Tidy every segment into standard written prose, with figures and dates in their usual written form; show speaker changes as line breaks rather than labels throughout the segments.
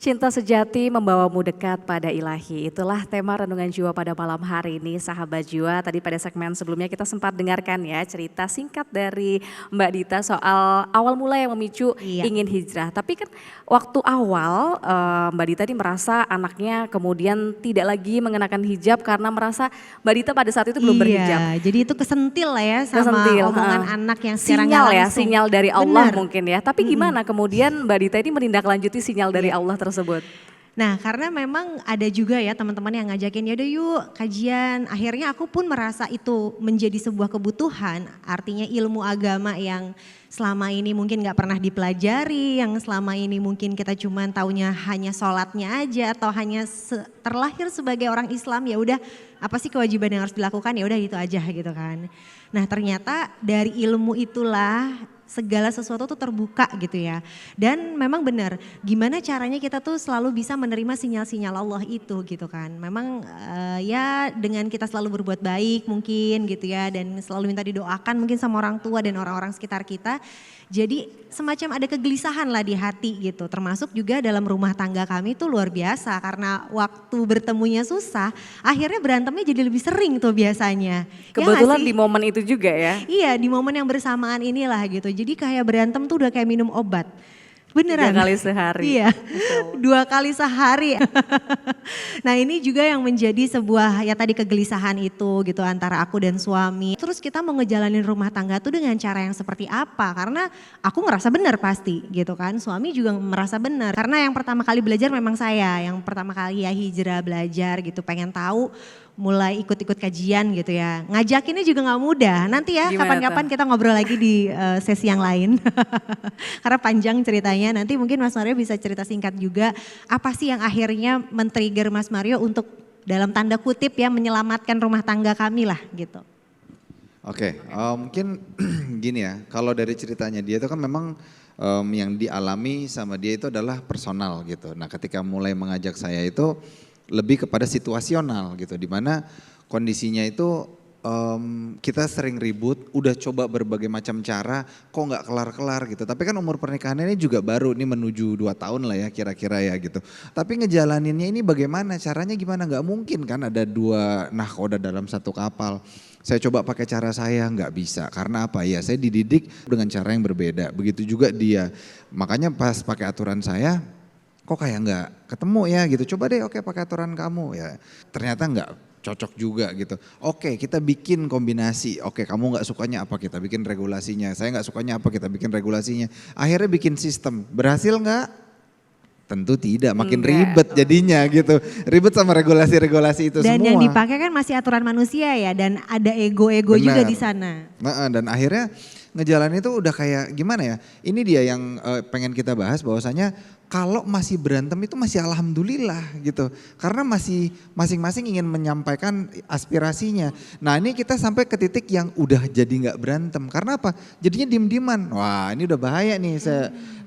Cinta sejati membawamu dekat pada ilahi. Itulah tema Renungan Jiwa pada malam hari ini, sahabat jiwa. Tadi pada segmen sebelumnya kita sempat dengarkan ya cerita singkat dari Mbak Dita soal awal mula yang memicu
Iya,
ingin hijrah. Tapi kan waktu awal Mbak Dita ini merasa anaknya kemudian tidak lagi mengenakan hijab karena merasa Mbak Dita pada saat itu belum berhijab.
iya. Jadi itu kesentil lah ya sama
Kesentil,
omongan
heeh.
anak yang secara
Sinyal
nggak
ya,
langsung.
sinyal dari Allah
Bener.
mungkin ya. Tapi gimana kemudian Mbak Dita ini menindaklanjuti sinyal dari
Iya.
Allah tersebut?
Nah karena memang ada juga ya teman-teman yang ngajakin yaudah yuk kajian. Akhirnya aku pun merasa itu menjadi sebuah kebutuhan. Artinya ilmu agama yang selama ini mungkin gak pernah dipelajari. Yang selama ini mungkin kita cuman taunya hanya sholatnya aja. Atau hanya terlahir sebagai orang Islam ya udah apa sih kewajiban yang harus dilakukan ya udah gitu aja gitu kan. Nah ternyata dari ilmu itulah segala sesuatu tuh terbuka gitu ya. Dan memang benar gimana caranya kita tuh selalu bisa menerima sinyal-sinyal Allah itu gitu kan. Memang ya dengan kita selalu berbuat baik mungkin gitu ya. Dan selalu minta didoakan mungkin sama orang tua dan orang-orang sekitar kita. Jadi semacam ada kegelisahan lah di hati gitu. Termasuk juga dalam rumah tangga kami tuh luar biasa. Karena waktu bertemunya susah akhirnya berantemnya jadi lebih sering tuh biasanya. Ya nggak
Kebetulan
sih?
di momen itu juga ya.
Iya di momen yang bersamaan inilah gitu. Jadi kayak berantem tuh udah kayak minum obat.
3
Beneran?
kali sehari.
Iya,
Masya Allah.
2 kali sehari. Nah ini juga yang menjadi sebuah ya tadi kegelisahan itu gitu antara aku dan suami. Terus kita mau ngejalanin rumah tangga tuh dengan cara yang seperti apa? Karena aku ngerasa benar pasti gitu kan. Suami juga merasa benar. Karena yang pertama kali belajar memang saya. Yang pertama kali ya hijrah belajar gitu pengen tahu. Mulai ikut-ikut kajian gitu ya. Ngajakinnya juga gak mudah. Nanti ya
Gimana
kapan-kapan
tuh?
kita ngobrol lagi di sesi yang lain. Karena panjang ceritanya. Nanti mungkin Mas Mario bisa cerita singkat juga. Apa sih yang akhirnya men-trigger Mas Mario untuk dalam tanda kutip ya menyelamatkan rumah tangga kami lah gitu.
Oke, mungkin gini ya, kalau dari ceritanya dia itu kan memang yang dialami sama dia itu adalah personal gitu. Nah ketika mulai mengajak saya itu lebih kepada situasional gitu, dimana kondisinya itu kita sering ribut, udah coba berbagai macam cara, kok nggak kelar-kelar gitu. Tapi kan umur pernikahannya ini juga baru, ini menuju 2 tahun lah ya kira-kira ya gitu. Tapi ngejalaninnya ini bagaimana, caranya gimana, nggak mungkin kan ada 2 nahkoda dalam satu kapal. Saya coba pakai cara saya, nggak bisa. Karena apa ya, saya dididik dengan cara yang berbeda, begitu juga dia. Makanya pas pakai aturan saya, kok kayak nggak ketemu ya gitu. Coba deh oke pakai aturan kamu ya. Ternyata nggak cocok juga gitu. Oke kita bikin kombinasi. Oke kamu nggak sukanya apa kita bikin regulasinya. Saya nggak sukanya apa kita bikin regulasinya. Akhirnya bikin sistem. Berhasil nggak? Tentu tidak. Makin
Enggak.
ribet jadinya gitu. Ribet sama regulasi-regulasi itu
Dan
semua.
yang dipakai kan masih aturan manusia ya dan ada ego-ego juga
Benar.
di sana.
Nah, dan akhirnya ngejalanin itu udah kayak gimana ya. Ini dia yang pengen kita bahas bahwasanya kalau masih berantem itu masih alhamdulillah gitu. Karena masih masing-masing ingin menyampaikan aspirasinya. Nah ini kita sampai ke titik yang udah jadi nggak berantem. Karena apa? Jadinya diem-dieman. Wah ini udah bahaya nih.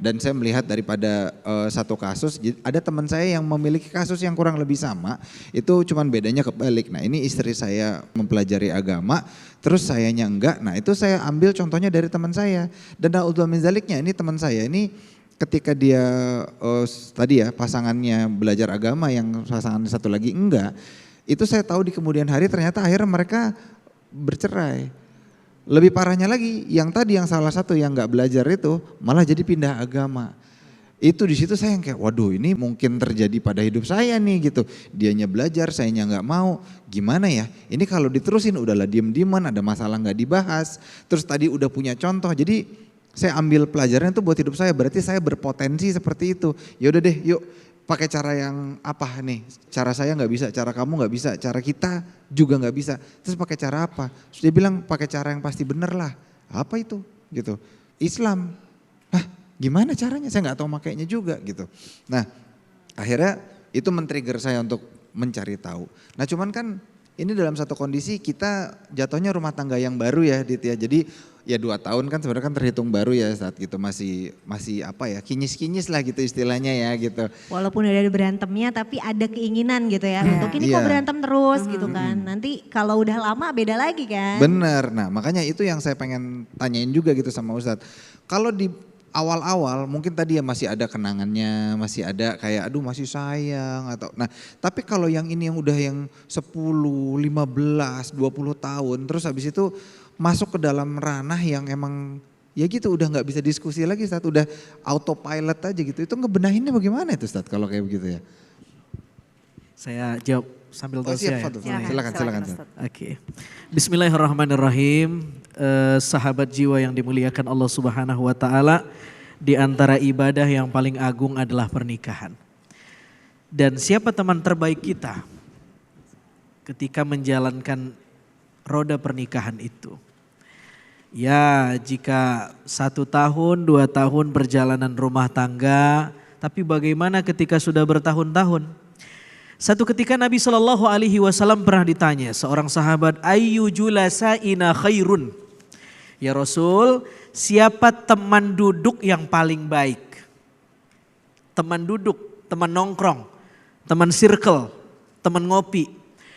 Dan saya melihat daripada satu kasus, ada teman saya yang memiliki kasus yang kurang lebih sama. Itu cuman bedanya kebalik. Nah ini istri saya mempelajari agama, terus sayanya enggak. Nah itu saya ambil contohnya dari teman saya. Dan na'udzubillah min zaliknya ini teman saya ini ketika dia tadi ya pasangannya belajar agama yang pasangan satu lagi enggak, itu saya tahu di kemudian hari ternyata akhirnya mereka bercerai. Lebih parahnya lagi yang tadi yang salah satu yang enggak belajar itu malah jadi pindah agama. Itu di situ saya yang kayak waduh ini mungkin terjadi pada hidup saya nih gitu. Dianya belajar, sayanya nggak mau. Gimana ya? Ini kalau diterusin udahlah diem-dieman, ada masalah nggak dibahas. Terus tadi udah punya contoh. Jadi saya ambil pelajaran itu buat hidup saya. Berarti saya berpotensi seperti itu. Ya udah deh, yuk pakai cara yang apa nih? Cara saya nggak bisa, cara kamu nggak bisa, cara kita juga nggak bisa. Terus pakai cara apa? Terus dia bilang pakai cara yang pasti bener lah. Apa itu? Gitu. Islam. Hah? Gimana caranya? Saya nggak tahu makainya juga gitu. Nah akhirnya itu men-trigger saya untuk mencari tahu. Nah cuman kan ini dalam satu kondisi kita jatuhnya rumah tangga yang baru ya Dit ya. Jadi ya 2 tahun kan sebenarnya kan terhitung baru ya saat gitu masih apa ya kinyis-kinyis lah gitu istilahnya ya gitu.
Walaupun udah ada berantemnya tapi ada keinginan gitu ya untuk ini kok
Iya.
berantem terus gitu kan. Nanti kalau udah lama beda lagi kan.
Bener, nah makanya itu yang saya pengen tanyain juga gitu sama Ustadz. Kalau di awal-awal mungkin tadi ya masih ada kenangannya, masih ada kayak aduh masih sayang atau nah, tapi kalau yang ini yang udah yang 10, 15, 20 tahun terus habis itu masuk ke dalam ranah yang emang ya gitu udah nggak bisa diskusi lagi Ustaz, udah autopilot aja gitu. Itu ngebenahinnya bagaimana itu Ustaz kalau kayak begitu ya?
Saya jawab sambil tausiah ya.
Silakan Ustaz.
Oke. Bismillahirrahmanirrahim. Sahabat jiwa yang dimuliakan Allah Subhanahu wa taala, di antara ibadah yang paling agung adalah pernikahan. Dan siapa teman terbaik kita ketika menjalankan roda pernikahan itu? Ya, jika 1 tahun, 2 tahun perjalanan rumah tangga, tapi bagaimana ketika sudah bertahun-tahun? Satu ketika Nabi Shallallahu Alaihi Wasallam pernah ditanya seorang sahabat, Ayyu julasaina khairun? Ya Rasul, siapa teman duduk yang paling baik? Teman duduk, teman nongkrong, teman circle, teman ngopi.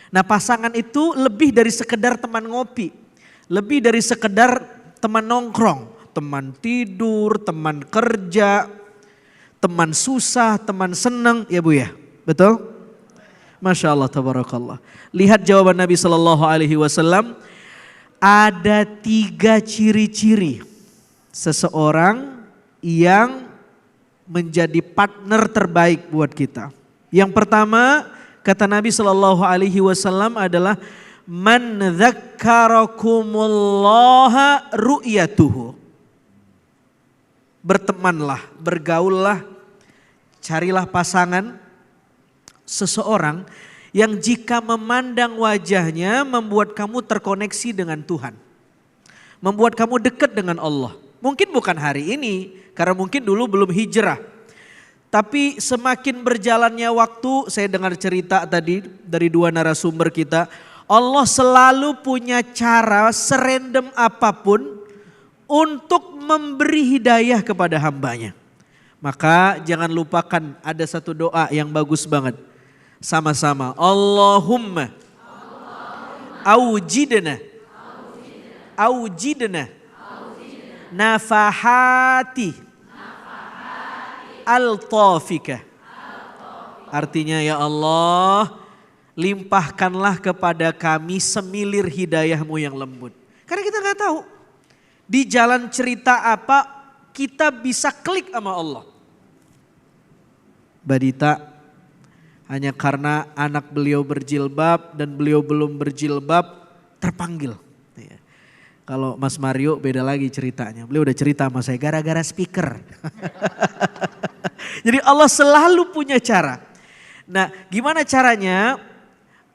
Nah, pasangan itu lebih dari sekedar teman ngopi, lebih dari sekedar teman nongkrong, teman tidur, teman kerja, teman susah, teman senang, ya Bu ya, betul? Masya Allah, tabarakallah. Lihat jawaban Nabi Sallallahu Alaihi Wasallam. Ada 3 ciri-ciri seseorang yang menjadi partner terbaik buat kita. Yang pertama, kata Nabi Sallallahu Alaihi Wasallam adalah man dzakkarakumullah ru'yatuhu. Bertemanlah, bergaullah, carilah pasangan seseorang yang jika memandang wajahnya membuat kamu terkoneksi dengan Tuhan. Membuat kamu dekat dengan Allah. Mungkin bukan hari ini, karena mungkin dulu belum hijrah. Tapi semakin berjalannya waktu, saya dengar cerita tadi dari 2 narasumber kita. Allah selalu punya cara serandom apapun untuk memberi hidayah kepada hambanya. Maka jangan lupakan ada satu doa yang bagus banget. Sama-sama. Allahumma aujidna nafahati al-tafika. Artinya ya Allah, limpahkanlah kepada kami semilir hidayahmu yang lembut. Karena kita gak tahu di jalan cerita apa kita bisa klik sama Allah. Badita hanya karena anak beliau berjilbab dan beliau belum berjilbab terpanggil. Ya. Kalau Mas Mario beda lagi ceritanya. Beliau udah cerita sama saya gara-gara speaker. Jadi Allah selalu punya cara. Nah, gimana caranya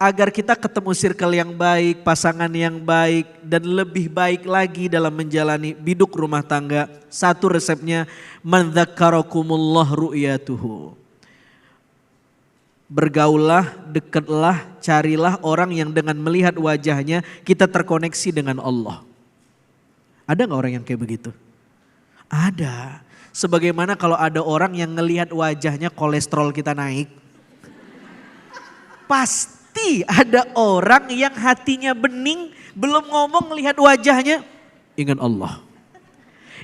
agar kita ketemu circle yang baik, pasangan yang baik dan lebih baik lagi dalam menjalani biduk rumah tangga? Satu resepnya, man dzakkarakumullah ru'yatuhu. Bergaullah, dekatlah, carilah orang yang dengan melihat wajahnya kita terkoneksi dengan Allah. Ada gak orang yang kayak begitu? Ada. Sebagaimana kalau ada orang yang ngelihat wajahnya kolesterol kita naik. Pasti ada orang yang hatinya bening, belum ngomong ngelihat wajahnya, ingat Allah.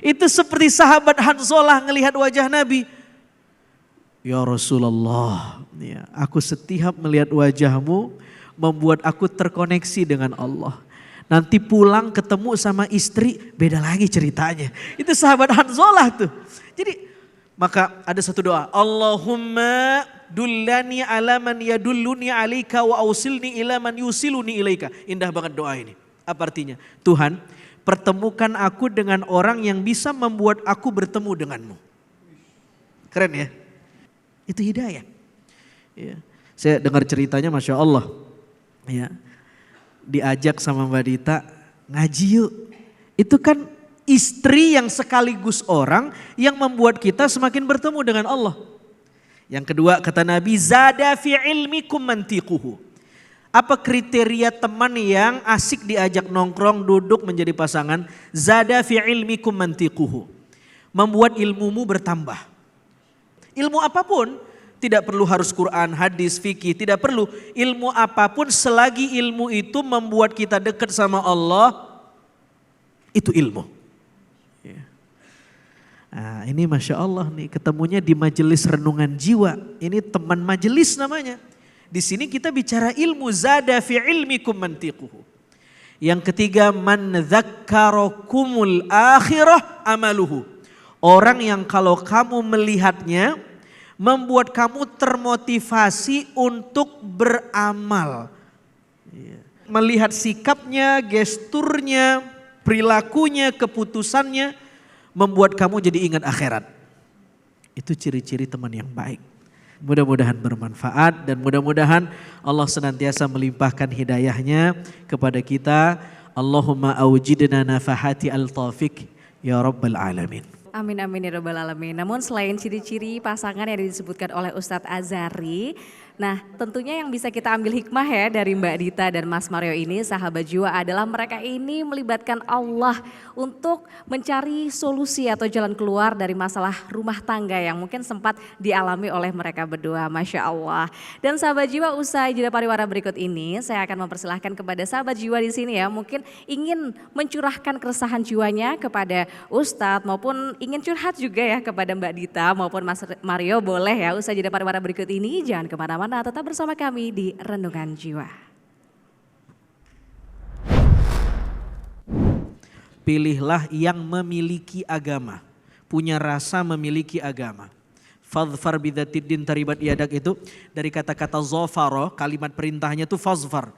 Itu seperti sahabat Hanzalah ngelihat wajah Nabi. Ya Rasulullah, ya, aku setiap melihat wajahmu membuat aku terkoneksi dengan Allah. Nanti pulang ketemu sama istri beda lagi ceritanya. Itu sahabat Hanzalah tuh. Jadi maka ada satu doa. Allahumma dullani ala man yadulluni alaika wa ausilni ila man yusiluni ilaika. Indah banget doa ini. Apa artinya? Tuhan, pertemukan aku dengan orang yang bisa membuat aku bertemu denganmu. Keren ya? Itu hidayah. Ya. Saya dengar ceritanya Masya Allah. Ya. Diajak sama Mbak Dita, ngaji yuk. Itu kan istri yang sekaligus orang yang membuat kita semakin bertemu dengan Allah. Yang kedua kata Nabi, zada fi ilmikum mantiquhu. Apa kriteria teman yang asik diajak nongkrong, duduk menjadi pasangan? Zada fi ilmikum mantiquhu. Membuat ilmumu bertambah. Ilmu apapun, tidak perlu harus Quran, hadis, fikih, tidak perlu. Ilmu apapun selagi ilmu itu membuat kita dekat sama Allah, itu ilmu. Nah, ini Masya Allah nih ketemunya di majelis renungan jiwa. Ini teman majelis namanya. Di sini kita bicara ilmu, zada fi ilmikum mantiquhu. Yang ketiga, man dzakkarakumul akhirah amaluhu. Orang yang kalau kamu melihatnya membuat kamu termotivasi untuk beramal. Melihat sikapnya, gesturnya, perilakunya, keputusannya membuat kamu jadi ingat akhirat. Itu ciri-ciri teman yang baik. Mudah-mudahan bermanfaat dan mudah-mudahan Allah senantiasa melimpahkan hidayahnya kepada kita. Allahumma awjidna nafahati al-taufiq ya rabbal alamin.
Amin amin ya rabbal alamin. Namun selain ciri-ciri pasangan yang disebutkan oleh Ustadz Azhari, nah tentunya yang bisa kita ambil hikmah ya dari Mbak Dita dan Mas Mario ini, sahabat jiwa, adalah mereka ini melibatkan Allah untuk mencari solusi atau jalan keluar dari masalah rumah tangga yang mungkin sempat dialami oleh mereka berdua. Masya Allah. Dan sahabat jiwa, usai jeda pariwara berikut ini saya akan mempersilahkan kepada sahabat jiwa di sini ya, mungkin ingin mencurahkan keresahan jiwanya kepada Ustadz maupun ingin curhat juga ya kepada Mbak Dita maupun Mas Mario, boleh ya usai jeda pariwara berikut ini. Jangan kemana-mana, tetap bersama kami di Renungan Jiwa.
Pilihlah yang memiliki agama, punya rasa memiliki agama. Fadhfar bidzatiddin taribat yadak itu dari kata-kata zafara, kalimat perintahnya itu fazfar.